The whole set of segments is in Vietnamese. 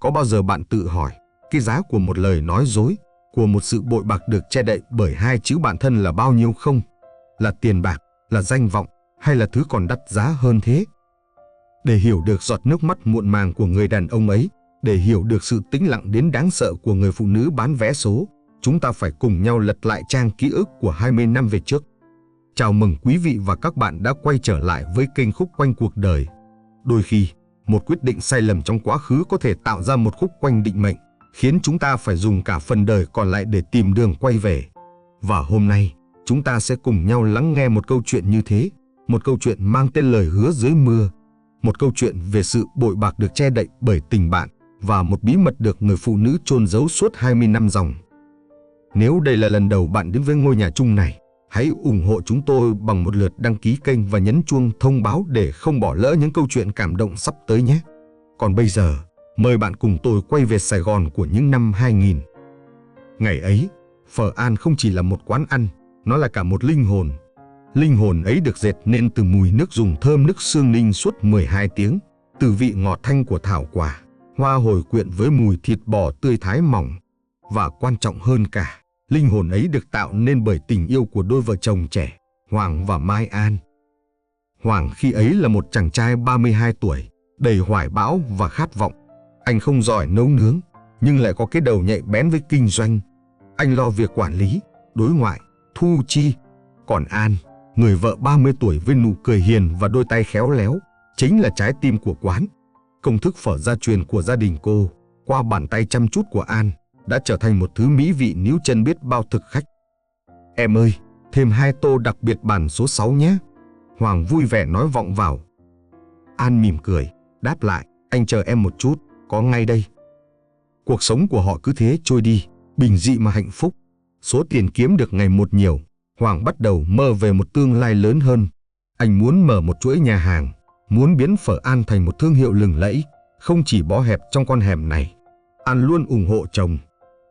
Có bao giờ bạn tự hỏi, cái giá của một lời nói dối, của một sự bội bạc được che đậy bởi hai chữ bạn thân là bao nhiêu không? Là tiền bạc, là danh vọng, hay là thứ còn đắt giá hơn thế? Để hiểu được giọt nước mắt muộn màng của người đàn ông ấy, để hiểu được sự tĩnh lặng đến đáng sợ của người phụ nữ bán vé số, chúng ta phải cùng nhau lật lại trang ký ức của 20 năm về trước. Chào mừng quý vị và các bạn đã quay trở lại với kênh Khúc Quanh Cuộc Đời. Đôi khi, một quyết định sai lầm trong quá khứ có thể tạo ra một khúc quanh định mệnh, khiến chúng ta phải dùng cả phần đời còn lại để tìm đường quay về. Và hôm nay, chúng ta sẽ cùng nhau lắng nghe một câu chuyện như thế, một câu chuyện mang tên Lời Hứa Dưới Mưa, một câu chuyện về sự bội bạc được che đậy bởi tình bạn và một bí mật được người phụ nữ chôn giấu suốt 20 năm dòng. Nếu đây là lần đầu bạn đến với ngôi nhà chung này, hãy ủng hộ chúng tôi bằng một lượt đăng ký kênh và nhấn chuông thông báo để không bỏ lỡ những câu chuyện cảm động sắp tới nhé. Còn bây giờ, mời bạn cùng tôi quay về Sài Gòn của những năm 2000. Ngày ấy, Phở An không chỉ là một quán ăn, nó là cả một linh hồn. Linh hồn ấy được dệt nên từ mùi nước dùng thơm nức xương ninh suốt 12 tiếng, từ vị ngọt thanh của thảo quả, hoa hồi quyện với mùi thịt bò tươi thái mỏng. Và quan trọng hơn cả, linh hồn ấy được tạo nên bởi tình yêu của đôi vợ chồng trẻ, Hoàng và Mai An. Hoàng khi ấy là một chàng trai 32 tuổi, đầy hoài bão và khát vọng. Anh không giỏi nấu nướng, nhưng lại có cái đầu nhạy bén với kinh doanh. Anh lo việc quản lý, đối ngoại, thu chi. Còn An, người vợ 30 tuổi với nụ cười hiền và đôi tay khéo léo, chính là trái tim của quán. Công thức phở gia truyền của gia đình cô, qua bàn tay chăm chút của An, đã trở thành một thứ mỹ vị níu chân biết bao thực khách. Em ơi, thêm 2 tô đặc biệt bàn số 6 nhé. Hoàng vui vẻ nói vọng vào. An mỉm cười, đáp lại, anh chờ em một chút, có ngay đây. Cuộc sống của họ cứ thế trôi đi, bình dị mà hạnh phúc. Số tiền kiếm được ngày một nhiều, Hoàng bắt đầu mơ về một tương lai lớn hơn. Anh muốn mở một chuỗi nhà hàng, muốn biến Phở An thành một thương hiệu lừng lẫy, không chỉ bó hẹp trong con hẻm này. An luôn ủng hộ chồng.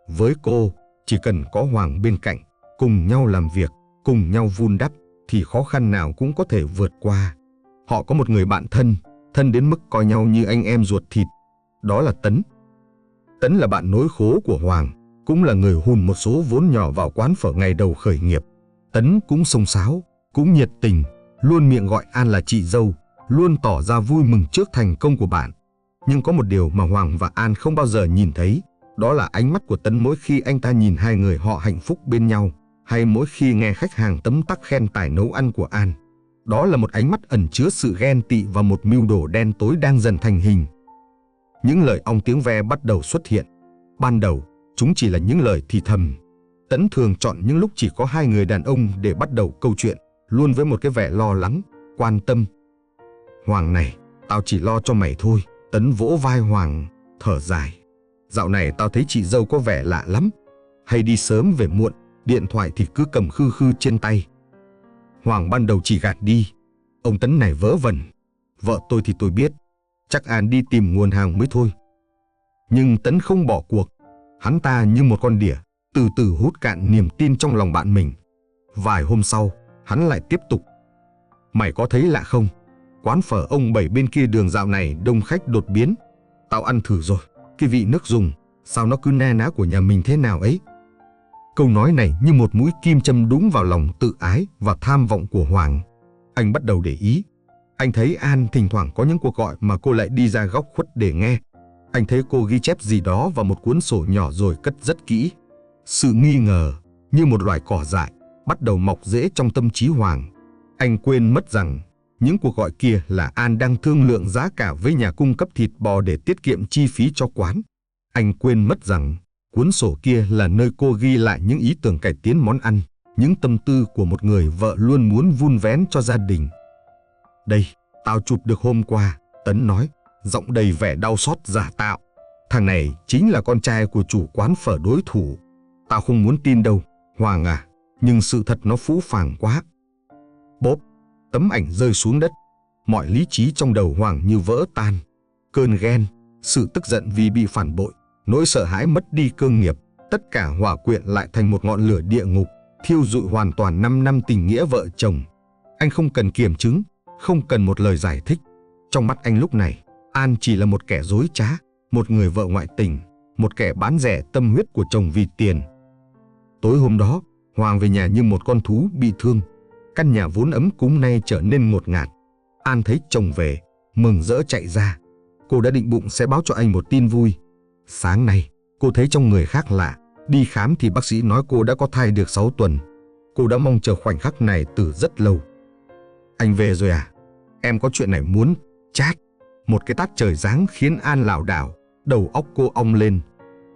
Với cô, chỉ cần có Hoàng bên cạnh, cùng nhau làm việc, cùng nhau vun đắp, thì khó khăn nào cũng có thể vượt qua. Họ có một người bạn thân đến mức coi nhau như anh em ruột thịt. Đó là Tấn. Tấn là bạn nối khố của Hoàng, cũng là người hùn một số vốn nhỏ vào quán phở ngày đầu khởi nghiệp. Tấn cũng xông xáo, cũng nhiệt tình, luôn miệng gọi An là chị dâu, luôn tỏ ra vui mừng trước thành công của bạn. Nhưng có một điều mà Hoàng và An không bao giờ nhìn thấy, đó là ánh mắt của Tấn mỗi khi anh ta nhìn hai người họ hạnh phúc bên nhau, hay mỗi khi nghe khách hàng tấm tắc khen tài nấu ăn của An. Đó là một ánh mắt ẩn chứa sự ghen tị và một mưu đồ đen tối đang dần thành hình. Những lời ong tiếng ve bắt đầu xuất hiện. Ban đầu, chúng chỉ là những lời thì thầm. Tấn thường chọn những lúc chỉ có hai người đàn ông để bắt đầu câu chuyện, luôn với một cái vẻ lo lắng, quan tâm. Hoàng này, tao chỉ lo cho mày thôi. Tấn vỗ vai Hoàng, thở dài. Dạo này tao thấy chị dâu có vẻ lạ lắm. Hay đi sớm về muộn, điện thoại thì cứ cầm khư khư trên tay. Hoàng ban đầu chỉ gạt đi. Ông Tấn này vớ vẩn. Vợ tôi thì tôi biết, chắc An đi tìm nguồn hàng mới thôi. Nhưng Tấn không bỏ cuộc. Hắn ta như một con đỉa, từ từ hút cạn niềm tin trong lòng bạn mình. Vài hôm sau, hắn lại tiếp tục. Mày có thấy lạ không? Quán phở ông Bảy bên kia đường dạo này đông khách đột biến. Tao ăn thử rồi, cái vị nước dùng, sao nó cứ na ná của nhà mình thế nào ấy. Câu nói này như một mũi kim châm đúng vào lòng tự ái và tham vọng của Hoàng. Anh bắt đầu để ý. Anh thấy An thỉnh thoảng có những cuộc gọi mà cô lại đi ra góc khuất để nghe. Anh thấy cô ghi chép gì đó vào một cuốn sổ nhỏ rồi cất rất kỹ. Sự nghi ngờ, như một loài cỏ dại, bắt đầu mọc rễ trong tâm trí Hoàng. Anh quên mất rằng những cuộc gọi kia là An đang thương lượng giá cả với nhà cung cấp thịt bò để tiết kiệm chi phí cho quán. Anh quên mất rằng cuốn sổ kia là nơi cô ghi lại những ý tưởng cải tiến món ăn, những tâm tư của một người vợ luôn muốn vun vén cho gia đình. Đây, tao chụp được hôm qua, Tấn nói, giọng đầy vẻ đau xót giả tạo. Thằng này chính là con trai của chủ quán phở đối thủ. Tao không muốn tin đâu, Hoàng à, nhưng sự thật nó phũ phàng quá. Bốp, tấm ảnh rơi xuống đất. Mọi lý trí trong đầu Hoàng như vỡ tan. Cơn ghen, sự tức giận vì bị phản bội, nỗi sợ hãi mất đi cơ nghiệp, tất cả hòa quyện lại thành một ngọn lửa địa ngục, thiêu rụi hoàn toàn 5 năm tình nghĩa vợ chồng. Anh không cần kiểm chứng, không cần một lời giải thích. Trong mắt anh lúc này, An chỉ là một kẻ dối trá, một người vợ ngoại tình, một kẻ bán rẻ tâm huyết của chồng vì tiền. Tối hôm đó, Hoàng về nhà như một con thú bị thương. Căn nhà vốn ấm cúng nay trở nên ngột ngạt. An thấy chồng về, mừng rỡ chạy ra. Cô đã định bụng sẽ báo cho anh một tin vui. Sáng nay, cô thấy trong người khác lạ. Đi khám thì bác sĩ nói cô đã có thai được 6 tuần. Cô đã mong chờ khoảnh khắc này từ rất lâu. Anh về rồi à? Em có chuyện này muốn chat. Một cái tát trời giáng khiến An lảo đảo, đầu óc cô ong lên.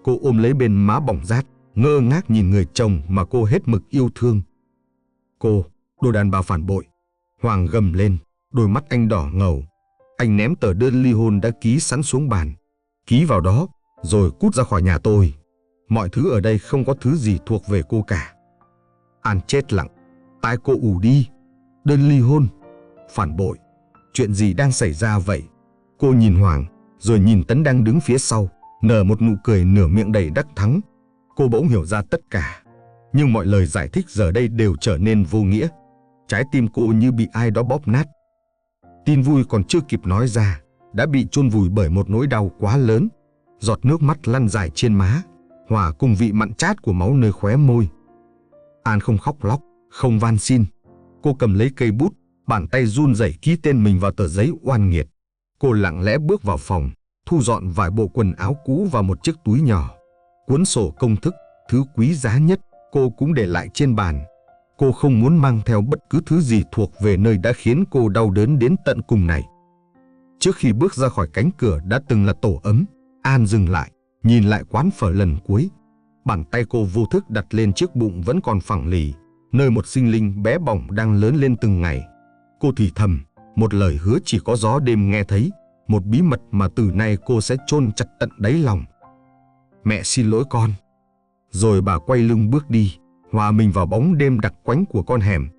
Cô ôm lấy bên má bỏng rát, ngơ ngác nhìn người chồng mà cô hết mực yêu thương. Cô, đồ đàn bà phản bội. Hoàng gầm lên, đôi mắt anh đỏ ngầu. Anh ném tờ đơn ly hôn đã ký sẵn xuống bàn. Ký vào đó, rồi cút ra khỏi nhà tôi. Mọi thứ ở đây không có thứ gì thuộc về cô cả. An chết lặng. Tai cô ù đi. Đơn ly hôn, phản bội. Chuyện gì đang xảy ra vậy? Cô nhìn Hoàng, rồi nhìn Tấn đang đứng phía sau, nở một nụ cười nửa miệng đầy đắc thắng. Cô bỗng hiểu ra tất cả. Nhưng mọi lời giải thích giờ đây đều trở nên vô nghĩa. Trái tim cô như bị ai đó bóp nát. Tin vui còn chưa kịp nói ra, đã bị chôn vùi bởi một nỗi đau quá lớn. Giọt nước mắt lăn dài trên má, hòa cùng vị mặn chát của máu nơi khóe môi. An không khóc lóc, không van xin. Cô cầm lấy cây bút, bàn tay run rẩy ký tên mình vào tờ giấy oan nghiệt. Cô lặng lẽ bước vào phòng, thu dọn vài bộ quần áo cũ vào một chiếc túi nhỏ. Cuốn sổ công thức, thứ quý giá nhất, cô cũng để lại trên bàn. Cô không muốn mang theo bất cứ thứ gì thuộc về nơi đã khiến cô đau đớn đến tận cùng này. Trước khi bước ra khỏi cánh cửa đã từng là tổ ấm, An dừng lại, nhìn lại quán phở lần cuối. Bàn tay cô vô thức đặt lên chiếc bụng vẫn còn phẳng lì, nơi một sinh linh bé bỏng đang lớn lên từng ngày. Cô thì thầm, một lời hứa chỉ có gió đêm nghe thấy, một bí mật mà từ nay cô sẽ chôn chặt tận đáy lòng. Mẹ xin lỗi con. Rồi bà quay lưng bước đi, hòa mình vào bóng đêm đặc quánh của con hẻm.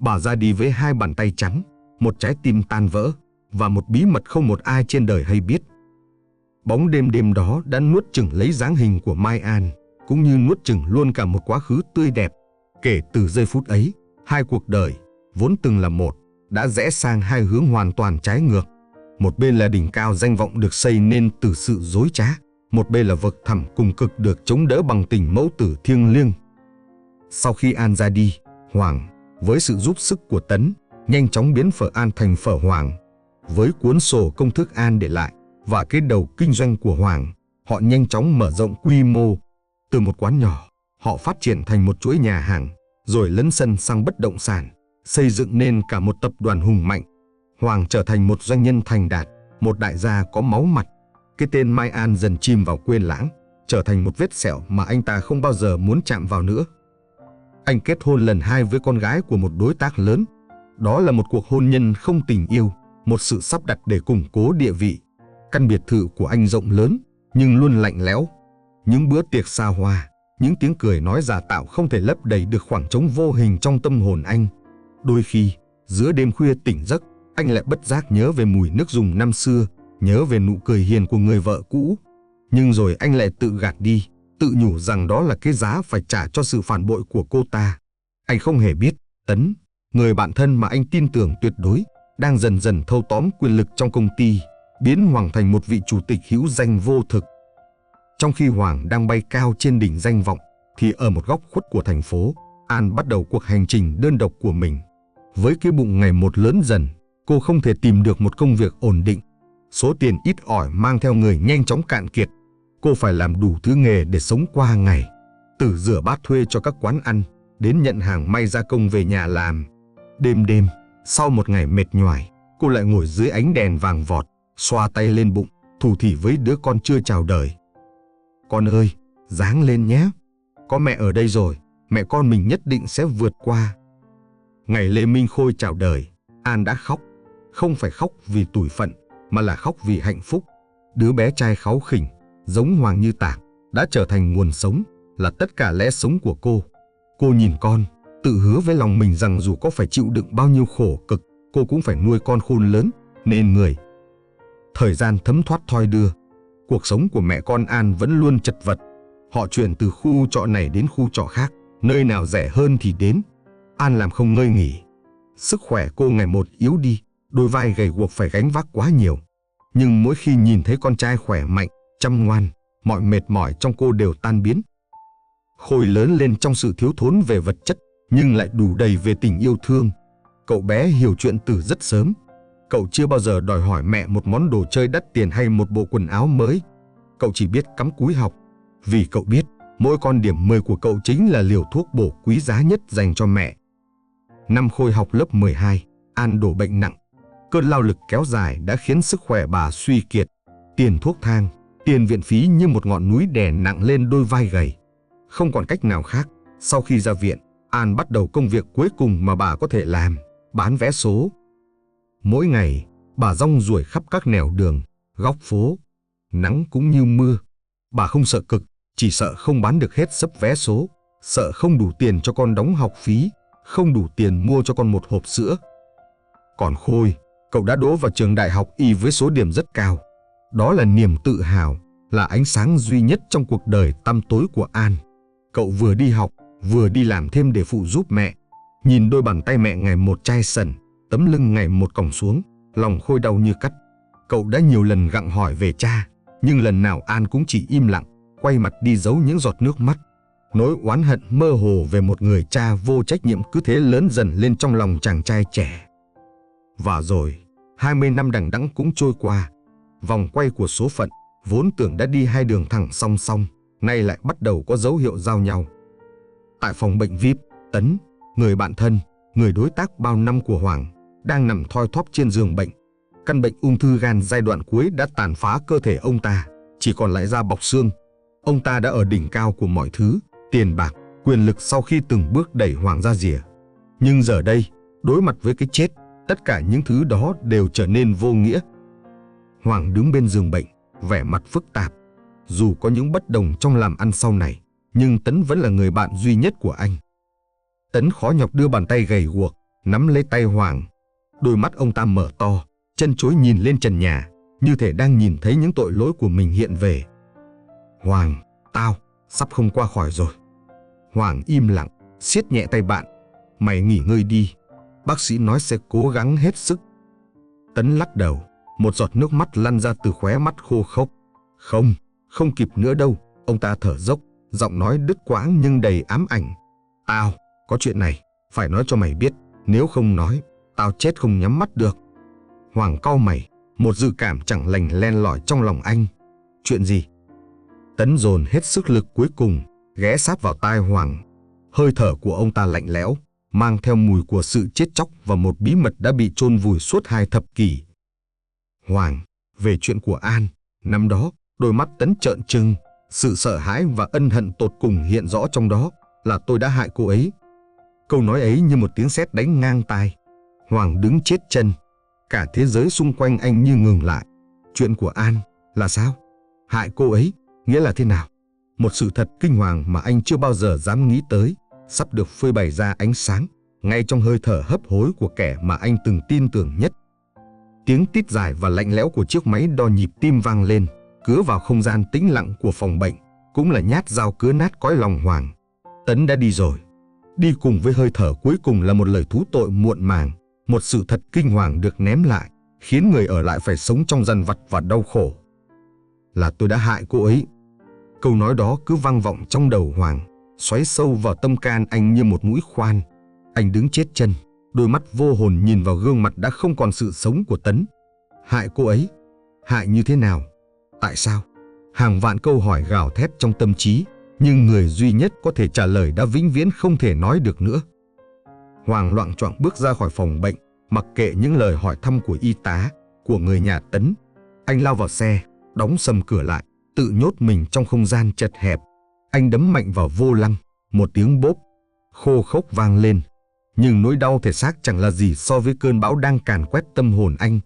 Bà ra đi với hai bàn tay trắng, một trái tim tan vỡ và một bí mật không một ai trên đời hay biết. Bóng đêm đêm đó đã nuốt chửng lấy dáng hình của Mai An, cũng như nuốt chửng luôn cả một quá khứ tươi đẹp. Kể từ giây phút ấy, hai cuộc đời vốn từng là một đã rẽ sang hai hướng hoàn toàn trái ngược. Một bên là đỉnh cao danh vọng được xây nên từ sự dối trá, một bên là vực thẳm cùng cực được chống đỡ bằng tình mẫu tử thiêng liêng. Sau khi An ra đi, Hoàng, với sự giúp sức của Tấn, nhanh chóng biến phở An thành phở Hoàng. Với cuốn sổ công thức An để lại và cái đầu kinh doanh của Hoàng, họ nhanh chóng mở rộng quy mô. Từ một quán nhỏ, họ phát triển thành một chuỗi nhà hàng, rồi lấn sân sang bất động sản, xây dựng nên cả một tập đoàn hùng mạnh. Hoàng trở thành một doanh nhân thành đạt, một đại gia có máu mặt. Cái tên Mai An dần chìm vào quên lãng, trở thành một vết sẹo mà anh ta không bao giờ muốn chạm vào nữa. Anh kết hôn lần 2 với con gái của một đối tác lớn. Đó là một cuộc hôn nhân không tình yêu, một sự sắp đặt để củng cố địa vị. Căn biệt thự của anh rộng lớn, nhưng luôn lạnh lẽo. Những bữa tiệc xa hoa, những tiếng cười nói giả tạo không thể lấp đầy được khoảng trống vô hình trong tâm hồn anh. Đôi khi, giữa đêm khuya tỉnh giấc, anh lại bất giác nhớ về mùi nước dùng năm xưa, nhớ về nụ cười hiền của người vợ cũ. Nhưng rồi anh lại tự gạt đi, tự nhủ rằng đó là cái giá phải trả cho sự phản bội của cô ta. Anh không hề biết, Tấn, người bạn thân mà anh tin tưởng tuyệt đối, đang dần dần thâu tóm quyền lực trong công ty, biến Hoàng thành một vị chủ tịch hữu danh vô thực. Trong khi Hoàng đang bay cao trên đỉnh danh vọng, thì ở một góc khuất của thành phố, An bắt đầu cuộc hành trình đơn độc của mình. Với cái bụng ngày một lớn dần, cô không thể tìm được một công việc ổn định. Số tiền ít ỏi mang theo người nhanh chóng cạn kiệt. Cô phải làm đủ thứ nghề để sống qua ngày, từ rửa bát thuê cho các quán ăn, đến nhận hàng may gia công về nhà làm. Đêm, sau một ngày mệt nhoài, cô lại ngồi dưới ánh đèn vàng vọt, xoa tay lên bụng, thủ thỉ với đứa con chưa chào đời. Con ơi, ráng lên nhé. Có mẹ ở đây rồi, mẹ con mình nhất định sẽ vượt qua. Ngày Lê Minh Khôi chào đời, An đã khóc. Không phải khóc vì tủi phận, mà là khóc vì hạnh phúc. Đứa bé trai kháu khỉnh, giống Hoàng như tạc, đã trở thành nguồn sống, là tất cả lẽ sống của cô. Cô nhìn con, tự hứa với lòng mình rằng dù có phải chịu đựng bao nhiêu khổ cực, cô cũng phải nuôi con khôn lớn, nên người. Thời gian thấm thoát thoi đưa, cuộc sống của mẹ con An vẫn luôn chật vật. Họ chuyển từ khu trọ này đến khu trọ khác, nơi nào rẻ hơn thì đến. An làm không ngơi nghỉ. Sức khỏe cô ngày một yếu đi, đôi vai gầy guộc phải gánh vác quá nhiều. Nhưng mỗi khi nhìn thấy con trai khỏe mạnh, chăm ngoan, mọi mệt mỏi trong cô đều tan biến. Khôi lớn lên trong sự thiếu thốn về vật chất, nhưng lại đủ đầy về tình yêu thương. Cậu bé hiểu chuyện từ rất sớm. Cậu chưa bao giờ đòi hỏi mẹ một món đồ chơi đắt tiền hay một bộ quần áo mới. Cậu chỉ biết cắm cúi học, vì cậu biết mỗi con điểm 10 của cậu chính là liều thuốc bổ quý giá nhất dành cho mẹ. Năm Khôi học lớp 12, An đổ bệnh nặng. Cơn lao lực kéo dài đã khiến sức khỏe bà suy kiệt. Tiền thuốc thang, tiền viện phí như một ngọn núi đè nặng lên đôi vai gầy. Không còn cách nào khác, sau khi ra viện, An bắt đầu công việc cuối cùng mà bà có thể làm, bán vé số. Mỗi ngày, bà rong ruổi khắp các nẻo đường, góc phố. Nắng cũng như mưa. Bà không sợ cực, chỉ sợ không bán được hết sấp vé số, sợ không đủ tiền cho con đóng học phí, không đủ tiền mua cho con một hộp sữa. Còn Khôi, cậu đã đỗ vào trường đại học Y với số điểm rất cao. Đó là niềm tự hào, là ánh sáng duy nhất trong cuộc đời tăm tối của An. Cậu vừa đi học, vừa đi làm thêm để phụ giúp mẹ. Nhìn đôi bàn tay mẹ ngày một chai sần, tấm lưng ngày một còng xuống, lòng Khôi đau như cắt. Cậu đã nhiều lần gặng hỏi về cha, nhưng lần nào An cũng chỉ im lặng, quay mặt đi giấu những giọt nước mắt. Nỗi oán hận mơ hồ về một người cha vô trách nhiệm cứ thế lớn dần lên trong lòng chàng trai trẻ. Và rồi, 20 năm đằng đẵng cũng trôi qua. Vòng quay của số phận, vốn tưởng đã đi hai đường thẳng song song, nay lại bắt đầu có dấu hiệu giao nhau. Tại phòng bệnh VIP, Tấn, người bạn thân, người đối tác bao năm của Hoàng, đang nằm thoi thóp trên giường bệnh. Căn bệnh ung thư gan giai đoạn cuối đã tàn phá cơ thể ông ta, chỉ còn lại da bọc xương. Ông ta đã ở đỉnh cao của mọi thứ, tiền bạc, quyền lực sau khi từng bước đẩy Hoàng ra rìa. Nhưng giờ đây, đối mặt với cái chết, tất cả những thứ đó đều trở nên vô nghĩa. Hoàng đứng bên giường bệnh, vẻ mặt phức tạp. Dù có những bất đồng trong làm ăn sau này, nhưng Tấn vẫn là người bạn duy nhất của anh. Tấn khó nhọc đưa bàn tay gầy guộc, nắm lấy tay Hoàng. Đôi mắt ông ta mở to, chân chối nhìn lên trần nhà, như thể đang nhìn thấy những tội lỗi của mình hiện về. Hoàng, tao, sắp không qua khỏi rồi. Hoàng im lặng, siết nhẹ tay bạn. Mày nghỉ ngơi đi, bác sĩ nói sẽ cố gắng hết sức. Tấn lắc đầu, một giọt nước mắt lăn ra từ khóe mắt khô khốc. Không kịp nữa đâu, ông ta thở dốc, giọng nói đứt quãng nhưng đầy ám ảnh. Tao, có chuyện này, phải nói cho mày biết, nếu không nói, tao chết không nhắm mắt được. Hoàng cau mày, một dự cảm chẳng lành len lỏi trong lòng anh. Chuyện gì? Tấn dồn hết sức lực cuối cùng, ghé sát vào tai Hoàng. Hơi thở của ông ta lạnh lẽo, mang theo mùi của sự chết chóc và một bí mật đã bị chôn vùi suốt 2 thập kỷ. Hoàng, về chuyện của An, năm đó, đôi mắt Tấn trợn trừng, sự sợ hãi và ân hận tột cùng hiện rõ trong đó, là tôi đã hại cô ấy. Câu nói ấy như một tiếng sét đánh ngang tai. Hoàng đứng chết chân, cả thế giới xung quanh anh như ngừng lại. Chuyện của An là sao? Hại cô ấy, nghĩa là thế nào? Một sự thật kinh hoàng mà anh chưa bao giờ dám nghĩ tới, sắp được phơi bày ra ánh sáng, ngay trong hơi thở hấp hối của kẻ mà anh từng tin tưởng nhất. Tiếng tít dài và lạnh lẽo của chiếc máy đo nhịp tim vang lên, cứa vào không gian tĩnh lặng của phòng bệnh, cũng là nhát dao cứa nát cõi lòng Hoàng. Tấn đã đi rồi. Đi cùng với hơi thở cuối cùng là một lời thú tội muộn màng, một sự thật kinh hoàng được ném lại, khiến người ở lại phải sống trong dằn vặt và đau khổ. Là tôi đã hại cô ấy. Câu nói đó cứ vang vọng trong đầu Hoàng, xoáy sâu vào tâm can anh như một mũi khoan. Anh đứng chết chân, đôi mắt vô hồn nhìn vào gương mặt đã không còn sự sống của Tấn. Hại cô ấy? Hại như thế nào? Tại sao? Hàng vạn câu hỏi gào thét trong tâm trí, nhưng người duy nhất có thể trả lời đã vĩnh viễn không thể nói được nữa. Hoàng loạng choạng bước ra khỏi phòng bệnh, mặc kệ những lời hỏi thăm của y tá, của người nhà Tấn. Anh lao vào xe, đóng sầm cửa lại, tự nhốt mình trong không gian chật hẹp. Anh đấm mạnh vào vô lăng, một tiếng bốp khô khốc vang lên. Nhưng nỗi đau thể xác chẳng là gì so với cơn bão đang càn quét tâm hồn anh.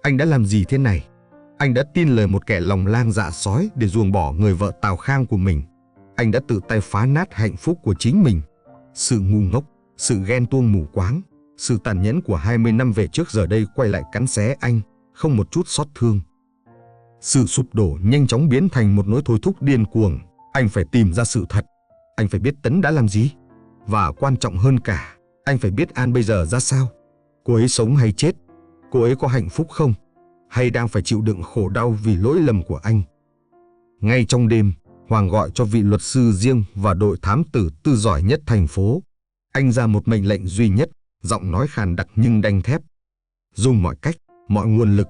Anh đã làm gì thế này? Anh đã tin lời một kẻ lòng lang dạ sói để ruồng bỏ người vợ Tào Khang của mình. Anh đã tự tay phá nát hạnh phúc của chính mình. Sự ngu ngốc, sự ghen tuông mù quáng, sự tàn nhẫn của 20 năm về trước giờ đây quay lại cắn xé anh, không một chút xót thương. Sự sụp đổ nhanh chóng biến thành một nỗi thôi thúc điên cuồng. Anh phải tìm ra sự thật. Anh phải biết Tấn đã làm gì. Và quan trọng hơn cả, anh phải biết An bây giờ ra sao. Cô ấy sống hay chết? Cô ấy có hạnh phúc không? Hay đang phải chịu đựng khổ đau vì lỗi lầm của anh? Ngay trong đêm, Hoàng gọi cho vị luật sư riêng và đội thám tử tư giỏi nhất thành phố. Anh ra một mệnh lệnh duy nhất, giọng nói khàn đặc nhưng đanh thép. Dùng mọi cách, mọi nguồn lực,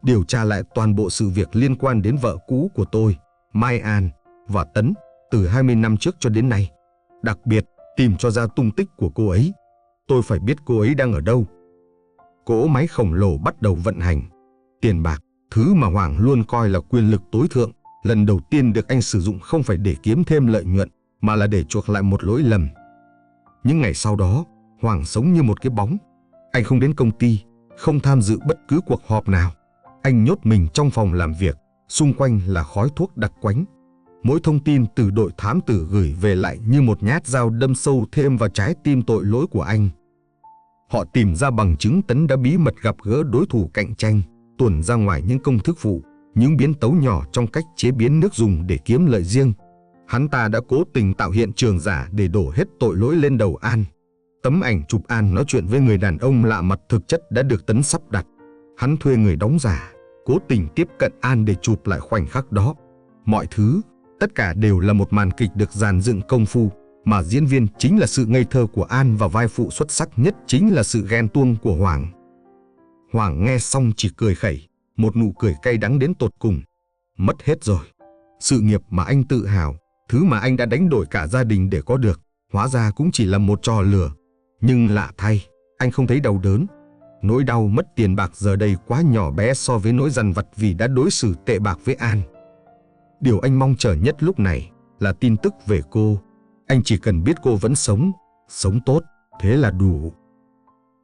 điều tra lại toàn bộ sự việc liên quan đến vợ cũ của tôi, Mai An và Tấn, từ 20 năm trước cho đến nay. Đặc biệt, tìm cho ra tung tích của cô ấy. Tôi phải biết cô ấy đang ở đâu. Cỗ máy khổng lồ bắt đầu vận hành. Tiền bạc, thứ mà Hoàng luôn coi là quyền lực tối thượng, lần đầu tiên được anh sử dụng không phải để kiếm thêm lợi nhuận, mà là để chuộc lại một lỗi lầm. Những ngày sau đó, Hoàng sống như một cái bóng. Anh không đến công ty, không tham dự bất cứ cuộc họp nào. Anh nhốt mình trong phòng làm việc, xung quanh là khói thuốc đặc quánh. Mỗi thông tin từ đội thám tử gửi về lại như một nhát dao đâm sâu thêm vào trái tim tội lỗi của anh. Họ tìm ra bằng chứng Tấn đã bí mật gặp gỡ đối thủ cạnh tranh, tuồn ra ngoài những công thức phụ, những biến tấu nhỏ trong cách chế biến nước dùng để kiếm lợi riêng. Hắn ta đã cố tình tạo hiện trường giả để đổ hết tội lỗi lên đầu An. Tấm ảnh chụp An nói chuyện với người đàn ông lạ mặt thực chất đã được Tấn sắp đặt. Hắn thuê người đóng giả, cố tình tiếp cận An để chụp lại khoảnh khắc đó. Mọi thứ, tất cả đều là một màn kịch được dàn dựng công phu, mà diễn viên chính là sự ngây thơ của An và vai phụ xuất sắc nhất chính là sự ghen tuông của Hoàng. Hoàng nghe xong chỉ cười khẩy, một nụ cười cay đắng đến tột cùng. Mất hết rồi. Sự nghiệp mà anh tự hào, thứ mà anh đã đánh đổi cả gia đình để có được, hóa ra cũng chỉ là một trò lừa. Nhưng lạ thay, anh không thấy đau đớn. Nỗi đau mất tiền bạc giờ đây quá nhỏ bé so với nỗi dằn vặt vì đã đối xử tệ bạc với An. Điều anh mong chờ nhất lúc này là tin tức về cô. Anh chỉ cần biết cô vẫn sống tốt, thế là đủ.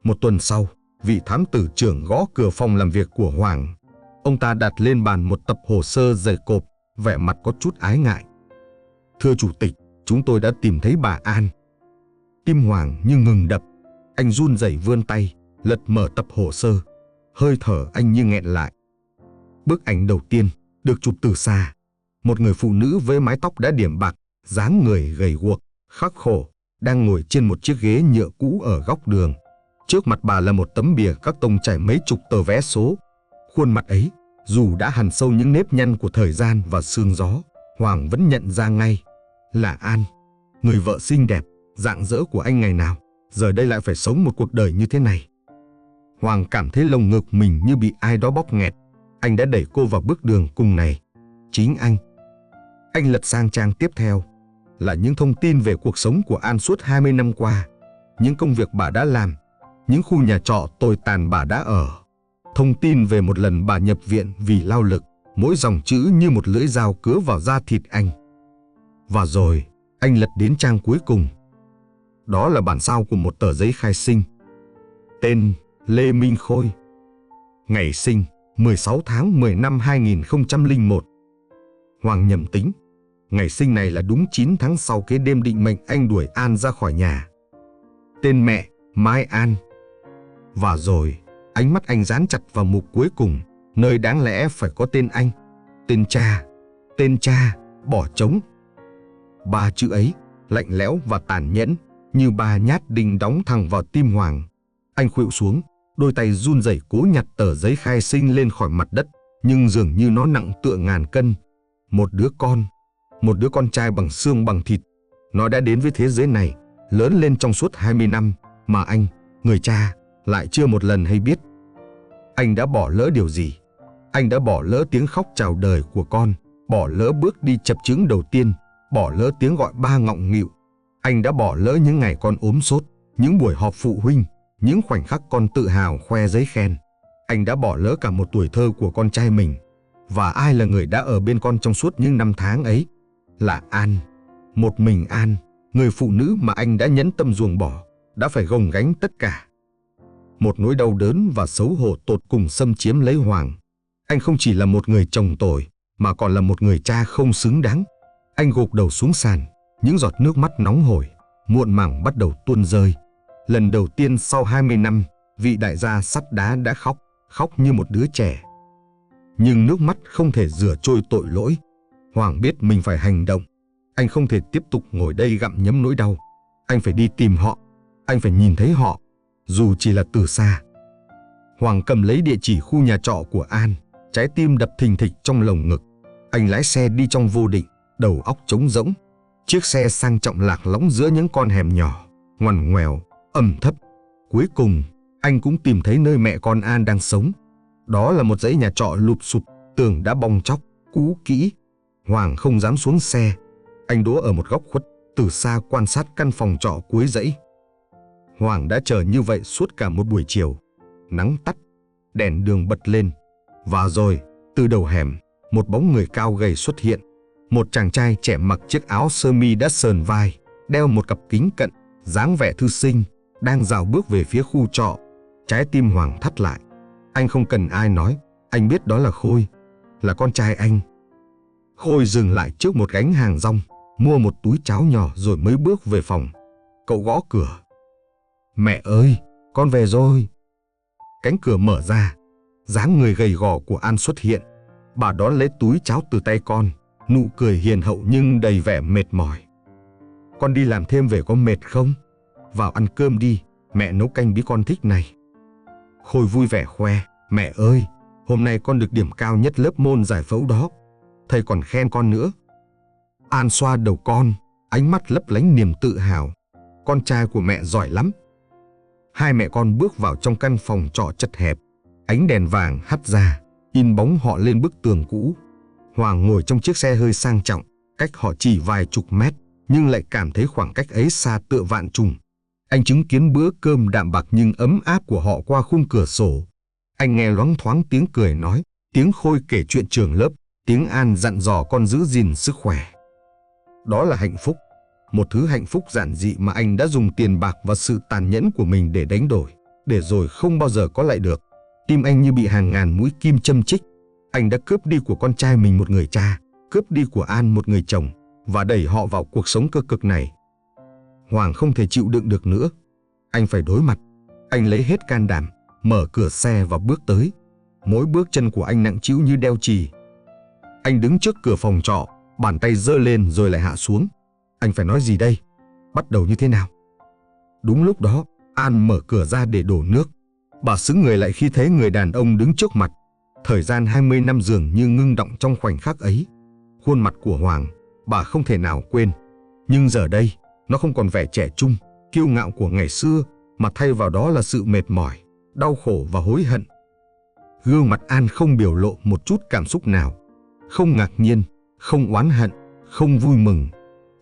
Một tuần sau, vị thám tử trưởng gõ cửa phòng làm việc của Hoàng. Ông ta đặt lên bàn một tập hồ sơ dày cộp, vẻ mặt có chút ái ngại. Thưa chủ tịch, chúng tôi đã tìm thấy bà An. Tim Hoàng như ngừng đập. Anh run rẩy vươn tay, lật mở tập hồ sơ. Hơi thở anh như nghẹn lại. Bức ảnh đầu tiên được chụp từ xa. Một người phụ nữ với mái tóc đã điểm bạc, dáng người gầy guộc, khắc khổ, đang ngồi trên một chiếc ghế nhựa cũ ở góc đường. Trước mặt bà là một tấm bìa các tông trải mấy chục tờ vé số. Khuôn mặt ấy, dù đã hằn sâu những nếp nhăn của thời gian và sương gió, Hoàng vẫn nhận ra ngay. Là An, người vợ xinh đẹp, rạng rỡ của anh ngày nào, giờ đây lại phải sống một cuộc đời như thế này. Hoàng cảm thấy lồng ngực mình như bị ai đó bóp nghẹt. Anh đã đẩy cô vào bước đường cùng này. Chính anh. Anh lật sang trang tiếp theo. Là những thông tin về cuộc sống của An suốt 20 năm qua. Những công việc bà đã làm. Những khu nhà trọ tồi tàn bà đã ở. Thông tin về một lần bà nhập viện vì lao lực. Mỗi dòng chữ như một lưỡi dao cứa vào da thịt anh. Và rồi, anh lật đến trang cuối cùng. Đó là bản sao của một tờ giấy khai sinh. Tên Lê Minh Khôi. Ngày sinh 16 tháng 10 năm 2001. Hoàng nhầm tính. Ngày sinh này là đúng 9 tháng sau cái đêm định mệnh anh đuổi An ra khỏi nhà. Tên mẹ Mai An. Và rồi, ánh mắt anh dán chặt vào mục cuối cùng, nơi đáng lẽ phải có tên anh. Tên cha, bỏ trống. Ba chữ ấy, lạnh lẽo và tàn nhẫn, như ba nhát đinh đóng thẳng vào tim Hoàng. Anh khuỵu xuống, đôi tay run rẩy cố nhặt tờ giấy khai sinh lên khỏi mặt đất, nhưng dường như nó nặng tựa ngàn cân. Một đứa con trai bằng xương bằng thịt. Nó đã đến với thế giới này, lớn lên trong suốt 20 năm, mà anh, người cha, lại chưa một lần hay biết. Anh đã bỏ lỡ điều gì? Anh đã bỏ lỡ tiếng khóc chào đời của con, bỏ lỡ bước đi chập chững đầu tiên, bỏ lỡ tiếng gọi ba ngọng nghịu. Anh đã bỏ lỡ những ngày con ốm sốt, những buổi họp phụ huynh, những khoảnh khắc con tự hào khoe giấy khen. Anh đã bỏ lỡ cả một tuổi thơ của con trai mình. Và ai là người đã ở bên con trong suốt những năm tháng ấy? Là An. Một mình An, người phụ nữ mà anh đã nhẫn tâm ruồng bỏ, đã phải gồng gánh tất cả. Một nỗi đau đớn và xấu hổ tột cùng xâm chiếm lấy Hoàng. Anh không chỉ là một người chồng tồi, mà còn là một người cha không xứng đáng. Anh gục đầu xuống sàn, những giọt nước mắt nóng hổi, muộn màng bắt đầu tuôn rơi. Lần đầu tiên sau 20 năm, vị đại gia sắt đá đã khóc như một đứa trẻ. Nhưng nước mắt không thể rửa trôi tội lỗi. Hoàng biết mình phải hành động. Anh không thể tiếp tục ngồi đây gặm nhấm nỗi đau. Anh phải đi tìm họ. Anh phải nhìn thấy họ, dù chỉ là từ xa. Hoàng cầm lấy địa chỉ khu nhà trọ của An, trái tim đập thình thịch trong lồng ngực. Anh lái xe đi trong vô định, đầu óc trống rỗng. Chiếc xe sang trọng lạc lõng giữa những con hẻm nhỏ, ngoằn ngoèo, ẩm thấp. Cuối cùng, anh cũng tìm thấy nơi mẹ con An đang sống. Đó là một dãy nhà trọ lụp xụp, tường đã bong tróc, cũ kỹ. Hoàng không dám xuống xe. Anh đỗ ở một góc khuất, từ xa quan sát căn phòng trọ cuối dãy. Hoàng đã chờ như vậy suốt cả một buổi chiều. Nắng tắt, đèn đường bật lên. Và rồi, từ đầu hẻm, một bóng người cao gầy xuất hiện. Một chàng trai trẻ mặc chiếc áo sơ mi đã sờn vai, đeo một cặp kính cận, dáng vẻ thư sinh, đang dạo bước về phía khu trọ. Trái tim Hoàng thắt lại. Anh không cần ai nói, anh biết đó là Khôi, là con trai anh. Khôi dừng lại trước một gánh hàng rong, mua một túi cháo nhỏ rồi mới bước về phòng. Cậu gõ cửa. Mẹ ơi, con về rồi. Cánh cửa mở ra, dáng người gầy gò của An xuất hiện. Bà đón lấy túi cháo từ tay con, nụ cười hiền hậu nhưng đầy vẻ mệt mỏi. Con đi làm thêm về có mệt không? Vào ăn cơm đi, mẹ nấu canh bí con thích này. Khôi vui vẻ khoe, mẹ ơi, hôm nay con được điểm cao nhất lớp môn giải phẫu đó. Thầy còn khen con nữa. An xoa đầu con, ánh mắt lấp lánh niềm tự hào. Con trai của mẹ giỏi lắm. Hai mẹ con bước vào trong căn phòng trọ chật hẹp. Ánh đèn vàng hắt ra, in bóng họ lên bức tường cũ. Hoàng ngồi trong chiếc xe hơi sang trọng, cách họ chỉ vài chục mét, nhưng lại cảm thấy khoảng cách ấy xa tựa vạn trùng. Anh chứng kiến bữa cơm đạm bạc nhưng ấm áp của họ qua khung cửa sổ. Anh nghe loáng thoáng tiếng cười nói, tiếng Khôi kể chuyện trường lớp, tiếng An dặn dò con giữ gìn sức khỏe. Đó là hạnh phúc, một thứ hạnh phúc giản dị mà anh đã dùng tiền bạc và sự tàn nhẫn của mình để đánh đổi, để rồi không bao giờ có lại được. Tim anh như bị hàng ngàn mũi kim châm chích. Anh đã cướp đi của con trai mình một người cha, cướp đi của An một người chồng, và đẩy họ vào cuộc sống cơ cực này. Hoàng không thể chịu đựng được nữa. Anh phải đối mặt. Anh lấy hết can đảm, mở cửa xe và bước tới. Mỗi bước chân của anh nặng trĩu như đeo chì. Anh đứng trước cửa phòng trọ, bàn tay giơ lên rồi lại hạ xuống. Anh phải nói gì đây? Bắt đầu như thế nào? Đúng lúc đó, An mở cửa ra để đổ nước. Bà sững người lại khi thấy người đàn ông đứng trước mặt. Thời gian 20 năm dường như ngưng đọng trong khoảnh khắc ấy. Khuôn mặt của Hoàng, bà không thể nào quên. Nhưng giờ đây, nó không còn vẻ trẻ trung, kiêu ngạo của ngày xưa, mà thay vào đó là sự mệt mỏi, đau khổ và hối hận. Gương mặt An không biểu lộ một chút cảm xúc nào. Không ngạc nhiên, không oán hận, không vui mừng.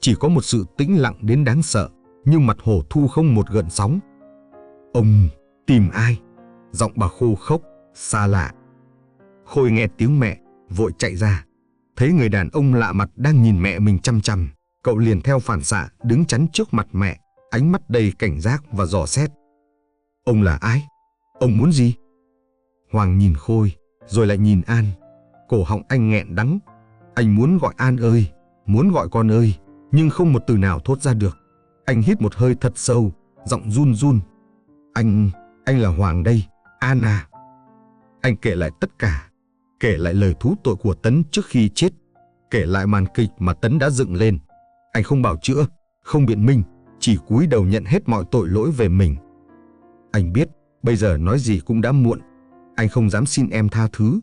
Chỉ có một sự tĩnh lặng đến đáng sợ, nhưng mặt hồ thu không một gợn sóng. Ông tìm ai? Giọng bà khô khốc, xa lạ. Khôi nghe tiếng mẹ, vội chạy ra. Thấy người đàn ông lạ mặt đang nhìn mẹ mình chăm chăm, cậu liền theo phản xạ đứng chắn trước mặt mẹ, ánh mắt đầy cảnh giác và dò xét. Ông là ai? Ông muốn gì? Hoàng nhìn Khôi, rồi lại nhìn An. Cổ họng anh nghẹn đắng. Anh muốn gọi An ơi, muốn gọi con ơi, nhưng không một từ nào thốt ra được. Anh hít một hơi thật sâu, giọng run run. Anh là Hoàng đây, An à. Anh kể lại tất cả, kể lại lời thú tội của Tấn trước khi chết, kể lại màn kịch mà Tấn đã dựng lên. Anh không bào chữa, không biện minh, chỉ cúi đầu nhận hết mọi tội lỗi về mình. Anh biết, bây giờ nói gì cũng đã muộn. Anh không dám xin em tha thứ.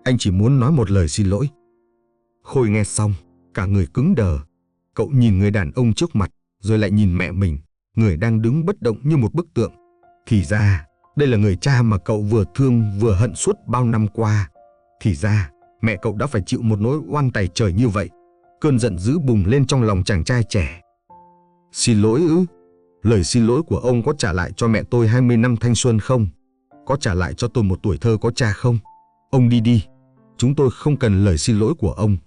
Anh chỉ muốn nói một lời xin lỗi. Khôi nghe xong, cả người cứng đờ. Cậu nhìn người đàn ông trước mặt, rồi lại nhìn mẹ mình, người đang đứng bất động như một bức tượng. Thì ra, đây là người cha mà cậu vừa thương vừa hận suốt bao năm qua. Thì ra, mẹ cậu đã phải chịu một nỗi oan tày trời như vậy. Cơn giận dữ bùng lên trong lòng chàng trai trẻ. Xin lỗi ư? Lời xin lỗi của ông có trả lại cho mẹ tôi 20 năm thanh xuân không? Có trả lại cho tôi một tuổi thơ có cha không? Ông đi đi, chúng tôi không cần lời xin lỗi của ông.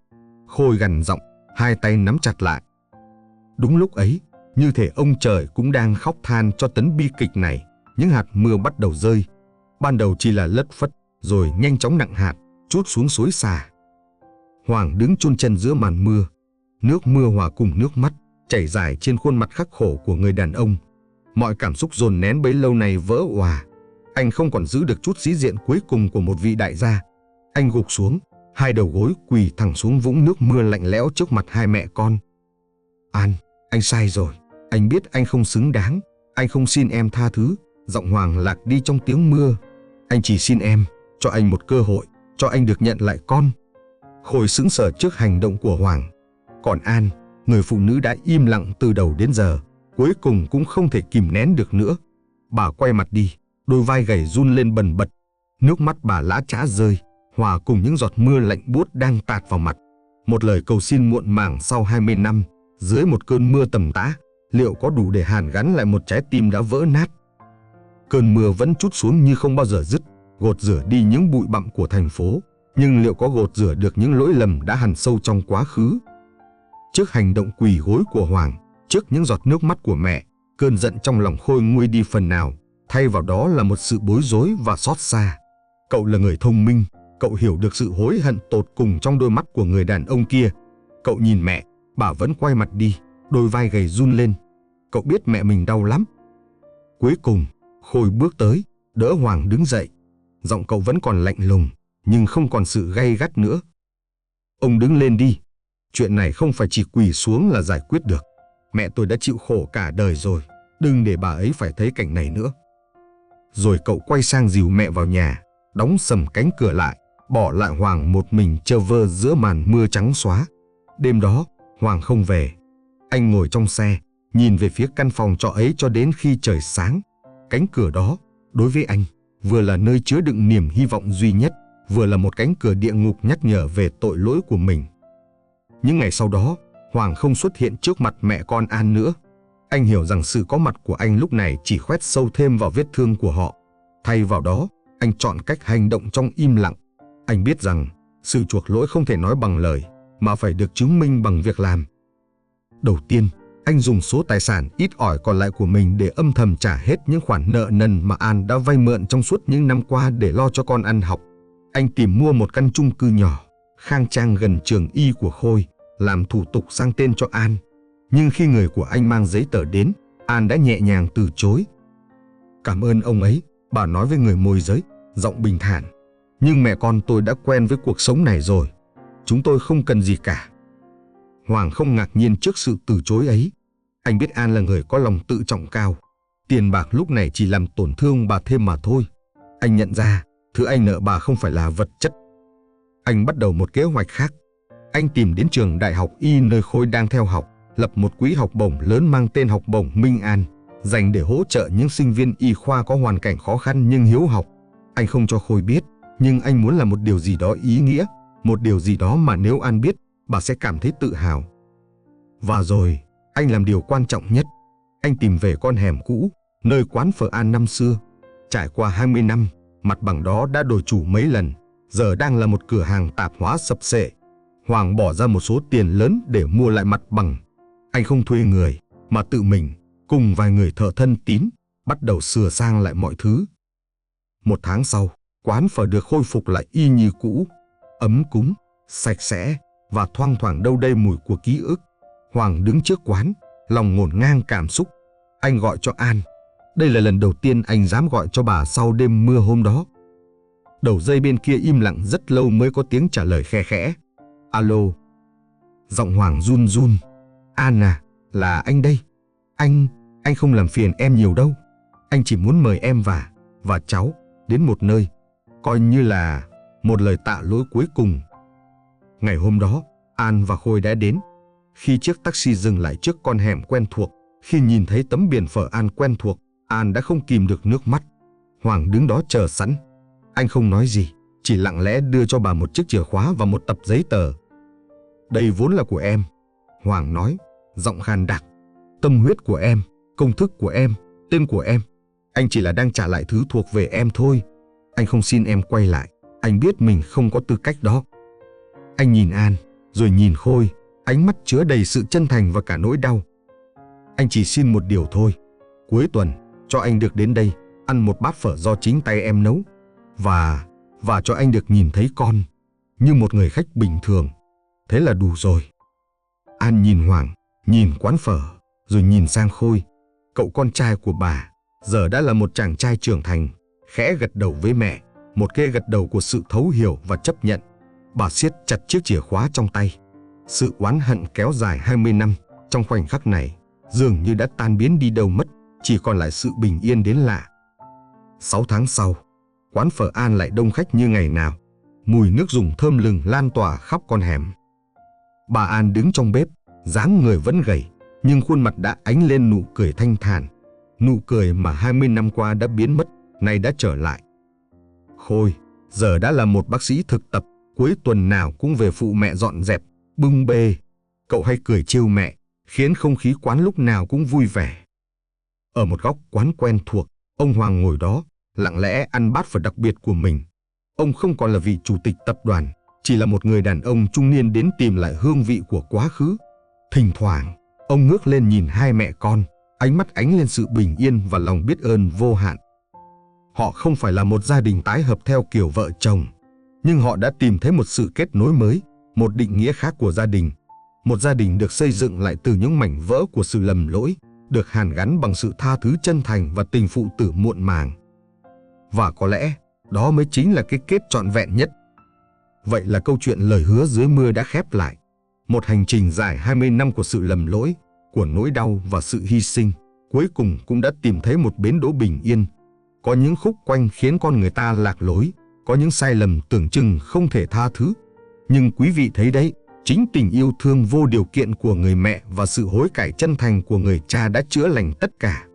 Khôi gằn giọng, hai tay nắm chặt lại. Đúng lúc ấy, như thể ông trời cũng đang khóc than cho Tấn bi kịch này. Những hạt mưa bắt đầu rơi. Ban đầu chỉ là lất phất, rồi nhanh chóng nặng hạt, trút xuống xối xả. Hoàng đứng chôn chân giữa màn mưa. Nước mưa hòa cùng nước mắt chảy dài trên khuôn mặt khắc khổ của người đàn ông. Mọi cảm xúc dồn nén bấy lâu nay vỡ òa. Anh không còn giữ được chút sĩ diện cuối cùng của một vị đại gia. Anh gục xuống, hai đầu gối quỳ thẳng xuống vũng nước mưa lạnh lẽo trước mặt hai mẹ con. An, anh sai rồi. Anh biết anh không xứng đáng. Anh không xin em tha thứ. Giọng Hoàng lạc đi trong tiếng mưa. Anh chỉ xin em, cho anh một cơ hội, cho anh được nhận lại con. Khôi sững sờ trước hành động của Hoàng. Còn An, người phụ nữ đã im lặng từ đầu đến giờ, cuối cùng cũng không thể kìm nén được nữa. Bà quay mặt đi, đôi vai gầy run lên bần bật. Nước mắt bà lã chã rơi, hòa cùng những giọt mưa lạnh buốt đang tạt vào mặt. Một lời cầu xin muộn màng sau 20 năm, dưới một cơn mưa tầm tã, liệu có đủ để hàn gắn lại một trái tim đã vỡ nát? Cơn mưa vẫn trút xuống như không bao giờ dứt, gột rửa đi những bụi bặm của thành phố, nhưng liệu có gột rửa được những lỗi lầm đã hằn sâu trong quá khứ? Trước hành động quỳ gối của Hoàng, trước những giọt nước mắt của mẹ, cơn giận trong lòng Khôi nguôi đi phần nào, thay vào đó là một sự bối rối và xót xa. Cậu là người thông minh, cậu hiểu được sự hối hận tột cùng trong đôi mắt của người đàn ông kia. Cậu nhìn mẹ, bà vẫn quay mặt đi, đôi vai gầy run lên. Cậu biết mẹ mình đau lắm. Cuối cùng, Khôi bước tới, đỡ Hoàng đứng dậy. Giọng cậu vẫn còn lạnh lùng, nhưng không còn sự gay gắt nữa. Ông đứng lên đi. Chuyện này không phải chỉ quỳ xuống là giải quyết được. Mẹ tôi đã chịu khổ cả đời rồi, đừng để bà ấy phải thấy cảnh này nữa. Rồi cậu quay sang dìu mẹ vào nhà, đóng sầm cánh cửa lại, bỏ lại Hoàng một mình chơ vơ giữa màn mưa trắng xóa. Đêm đó, Hoàng không về. Anh ngồi trong xe, nhìn về phía căn phòng trọ ấy cho đến khi trời sáng. Cánh cửa đó, đối với anh, vừa là nơi chứa đựng niềm hy vọng duy nhất, vừa là một cánh cửa địa ngục nhắc nhở về tội lỗi của mình. Những ngày sau đó, Hoàng không xuất hiện trước mặt mẹ con An nữa. Anh hiểu rằng sự có mặt của anh lúc này chỉ khoét sâu thêm vào vết thương của họ. Thay vào đó, anh chọn cách hành động trong im lặng. Anh biết rằng sự chuộc lỗi không thể nói bằng lời, mà phải được chứng minh bằng việc làm. Đầu tiên, anh dùng số tài sản ít ỏi còn lại của mình để âm thầm trả hết những khoản nợ nần mà An đã vay mượn trong suốt những năm qua để lo cho con ăn học. Anh tìm mua một căn chung cư nhỏ, khang trang gần trường y của Khôi, làm thủ tục sang tên cho An. Nhưng khi người của anh mang giấy tờ đến, An đã nhẹ nhàng từ chối. Cảm ơn ông ấy, bà nói với người môi giới, giọng bình thản. Nhưng mẹ con tôi đã quen với cuộc sống này rồi. Chúng tôi không cần gì cả. Hoàng không ngạc nhiên trước sự từ chối ấy. Anh biết An là người có lòng tự trọng cao. Tiền bạc lúc này chỉ làm tổn thương bà thêm mà thôi. Anh nhận ra, thứ anh nợ bà không phải là vật chất. Anh bắt đầu một kế hoạch khác. Anh tìm đến trường đại học Y nơi Khôi đang theo học, lập một quỹ học bổng lớn mang tên học bổng Minh An, dành để hỗ trợ những sinh viên y khoa có hoàn cảnh khó khăn nhưng hiếu học. Anh không cho Khôi biết, nhưng anh muốn làm một điều gì đó ý nghĩa, một điều gì đó mà nếu An biết, bà sẽ cảm thấy tự hào. Và rồi, anh làm điều quan trọng nhất. Anh tìm về con hẻm cũ, nơi quán phở An năm xưa. Trải qua 20 năm, mặt bằng đó đã đổi chủ mấy lần, giờ đang là một cửa hàng tạp hóa sập xệ. Hoàng bỏ ra một số tiền lớn để mua lại mặt bằng. Anh không thuê người, mà tự mình, cùng vài người thợ thân tín, bắt đầu sửa sang lại mọi thứ. Một tháng sau, quán phở được khôi phục lại y như cũ, ấm cúng, sạch sẽ và thoang thoảng đâu đây mùi của ký ức. Hoàng đứng trước quán, lòng ngổn ngang cảm xúc. Anh gọi cho An. Đây là lần đầu tiên anh dám gọi cho bà sau đêm mưa hôm đó. Đầu dây bên kia im lặng rất lâu mới có tiếng trả lời khe khẽ. Alo. Giọng Hoàng run run. An à, là anh đây. Anh không làm phiền em nhiều đâu. Anh chỉ muốn mời em và cháu đến một nơi, coi như là một lời tạ lỗi cuối cùng. Ngày hôm đó, An và Khôi đã đến. Khi chiếc taxi dừng lại trước con hẻm quen thuộc, khi nhìn thấy tấm biển phở An quen thuộc, An đã không kìm được nước mắt. Hoàng đứng đó chờ sẵn. Anh không nói gì, chỉ lặng lẽ đưa cho bà một chiếc chìa khóa và một tập giấy tờ. Đây vốn là của em, Hoàng nói, giọng khàn đặc. Tâm huyết của em, công thức của em, tên của em. Anh chỉ là đang trả lại thứ thuộc về em thôi. Anh không xin em quay lại. Anh biết mình không có tư cách đó. Anh nhìn An, rồi nhìn Khôi, ánh mắt chứa đầy sự chân thành và cả nỗi đau. Anh chỉ xin một điều thôi. Cuối tuần, cho anh được đến đây, ăn một bát phở do chính tay em nấu. Và cho anh được nhìn thấy con, như một người khách bình thường. Thế là đủ rồi. An nhìn Hoàng, nhìn quán phở, rồi nhìn sang Khôi. Cậu con trai của bà, giờ đã là một chàng trai trưởng thành, khẽ gật đầu với mẹ, một cái gật đầu của sự thấu hiểu và chấp nhận. Bà siết chặt chiếc chìa khóa trong tay. Sự oán hận kéo dài 20 năm, trong khoảnh khắc này, dường như đã tan biến đi đâu mất, chỉ còn lại sự bình yên đến lạ. 6 tháng sau, quán phở An lại đông khách như ngày nào. mùi nước dùng thơm lừng lan tỏa khắp con hẻm. Bà An đứng trong bếp, dáng người vẫn gầy, nhưng khuôn mặt đã ánh lên nụ cười thanh thản. Nụ cười mà 20 năm qua đã biến mất, nay đã trở lại. Khôi, giờ đã là một bác sĩ thực tập, cuối tuần nào cũng về phụ mẹ dọn dẹp, bưng bê. Cậu hay cười trêu mẹ, khiến không khí quán lúc nào cũng vui vẻ. Ở một góc quán quen thuộc, ông Hoàng ngồi đó, lặng lẽ ăn bát phở đặc biệt của mình. Ông không còn là vị chủ tịch tập đoàn, chỉ là một người đàn ông trung niên đến tìm lại hương vị của quá khứ. Thỉnh thoảng, ông ngước lên nhìn hai mẹ con, ánh mắt ánh lên sự bình yên và lòng biết ơn vô hạn. Họ không phải là một gia đình tái hợp theo kiểu vợ chồng, nhưng họ đã tìm thấy một sự kết nối mới, một định nghĩa khác của gia đình. Một gia đình được xây dựng lại từ những mảnh vỡ của sự lầm lỗi, được hàn gắn bằng sự tha thứ chân thành và tình phụ tử muộn màng. Và có lẽ, đó mới chính là cái kết trọn vẹn nhất. Vậy là câu chuyện Lời Hứa Dưới Mưa đã khép lại. Một hành trình dài 20 năm của sự lầm lỗi, của nỗi đau và sự hy sinh, cuối cùng cũng đã tìm thấy một bến đỗ bình yên. Có những khúc quanh khiến con người ta lạc lối, có những sai lầm tưởng chừng không thể tha thứ. Nhưng quý vị thấy đấy, chính tình yêu thương vô điều kiện của người mẹ và sự hối cải chân thành của người cha đã chữa lành tất cả.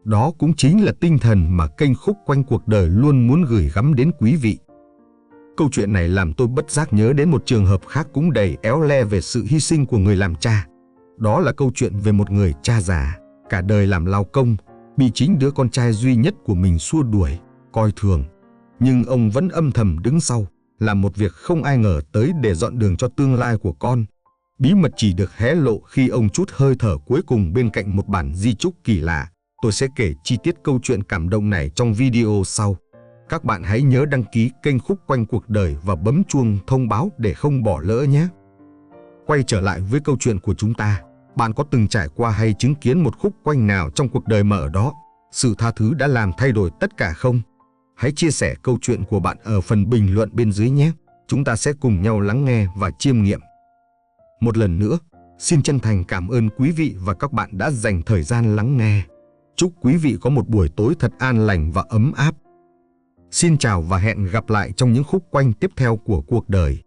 Đó cũng chính là tinh thần mà kênh Khúc Quanh Cuộc Đời luôn muốn gửi gắm đến quý vị. Câu chuyện này làm tôi bất giác nhớ đến một trường hợp khác cũng đầy éo le về sự hy sinh của người làm cha. Đó là câu chuyện về một người cha già, cả đời làm lao công, bị chính đứa con trai duy nhất của mình xua đuổi, coi thường. Nhưng ông vẫn âm thầm đứng sau, làm một việc không ai ngờ tới để dọn đường cho tương lai của con. Bí mật chỉ được hé lộ khi ông trút hơi thở cuối cùng bên cạnh một bản di chúc kỳ lạ. Tôi sẽ kể chi tiết câu chuyện cảm động này trong video sau. Các bạn hãy nhớ đăng ký kênh Khúc Quanh Cuộc Đời và bấm chuông thông báo để không bỏ lỡ nhé. Quay trở lại với câu chuyện của chúng ta, bạn có từng trải qua hay chứng kiến một khúc quanh nào trong cuộc đời mà ở đó sự tha thứ đã làm thay đổi tất cả không? Hãy chia sẻ câu chuyện của bạn ở phần bình luận bên dưới nhé. Chúng ta sẽ cùng nhau lắng nghe và chiêm nghiệm. Một lần nữa, xin chân thành cảm ơn quý vị và các bạn đã dành thời gian lắng nghe. Chúc quý vị có một buổi tối thật an lành và ấm áp. Xin chào và hẹn gặp lại trong những khúc quanh tiếp theo của cuộc đời.